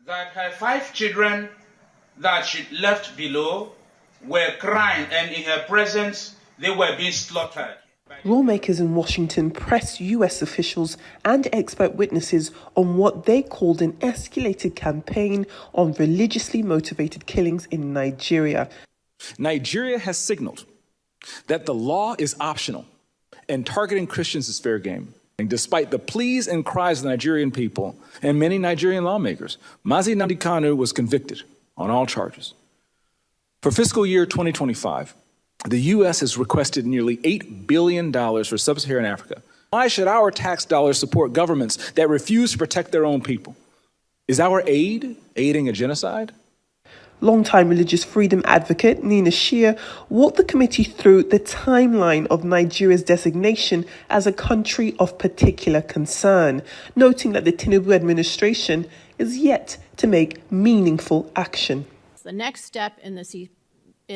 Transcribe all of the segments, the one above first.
that her 5 children that she left below were crying, and in her presence they were being slaughtered. Lawmakers in Washington pressed U.S. officials and expert witnesses on what they called an escalated campaign on religiously motivated killings in Nigeria. Nigeria has signaled that the law is optional and targeting Christians is fair game. And despite the pleas and cries of the Nigerian people and many Nigerian lawmakers, Mazi Nnamdi Kanu was convicted on all charges. For fiscal year 2025, the U.S. has requested nearly $8 billion for sub-Saharan Africa. Why should our tax dollars support governments that refuse to protect their own people? Is our aid aiding a genocide? Longtime religious freedom advocate Nina Shia walked the committee through the timeline of Nigeria's designation as a country of particular concern, noting that the Tinubu administration is yet to make meaningful action. The next step in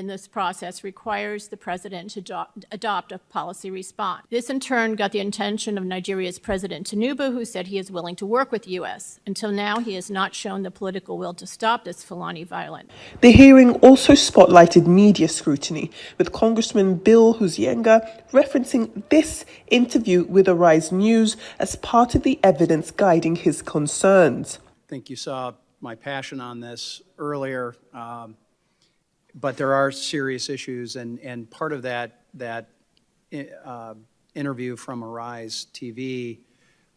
this process requires the president to adopt a policy response. This in turn got the attention of Nigeria's President Tinubu, who said he is willing to work with the U.S. Until now, he has not shown the political will to stop this Fulani violence. The hearing also spotlighted media scrutiny, with Congressman Bill Huzienga referencing this interview with Arise News as part of the evidence guiding his concerns. I think you saw my passion on this earlier. But there are serious issues, and part of that interview from Arise TV,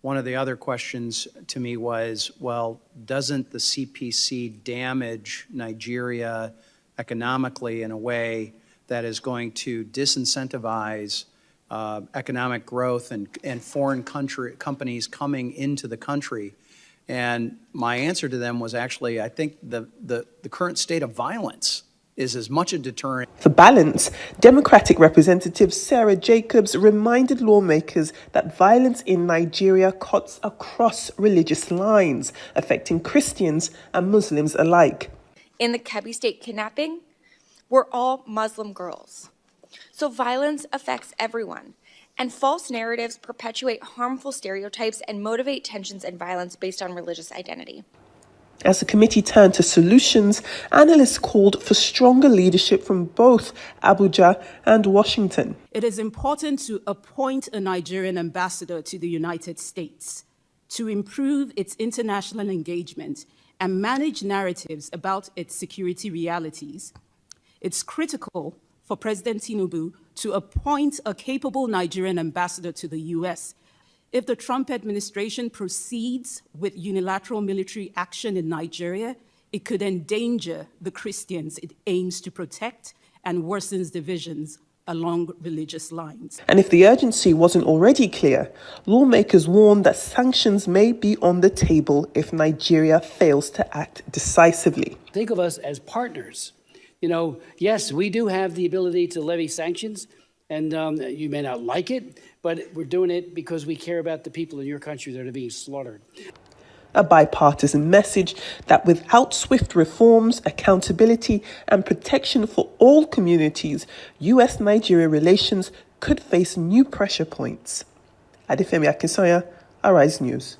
one of the other questions to me was, well, doesn't the CPC damage Nigeria economically in a way that is going to disincentivize economic growth and foreign companies coming into the country? And my answer to them was actually, I think the current state of violence is as much a deterrent. For balance, Democratic Representative Sarah Jacobs reminded lawmakers that violence in Nigeria cuts across religious lines, affecting Christians and Muslims alike. In the Kebbi State kidnapping, we're all Muslim girls. So violence affects everyone, and false narratives perpetuate harmful stereotypes and motivate tensions and violence based on religious identity. As the committee turned to solutions, analysts called for stronger leadership from both Abuja and Washington. It is important to appoint a Nigerian ambassador to the United States to improve its international engagement and manage narratives about its security realities. It's critical for President Tinubu to appoint a capable Nigerian ambassador to the U.S. If the Trump administration proceeds with unilateral military action in Nigeria, it could endanger the Christians it aims to protect and worsens divisions along religious lines. And if the urgency wasn't already clear, lawmakers warned that sanctions may be on the table if Nigeria fails to act decisively. Think of us as partners. You know, yes, we do have the ability to levy sanctions, and you may not like it, but we're doing it because we care about the people in your country that are being slaughtered. A bipartisan message that without swift reforms, accountability, and protection for all communities, U.S.-Nigeria relations could face new pressure points. Adefemi Akinsanya, Arise News.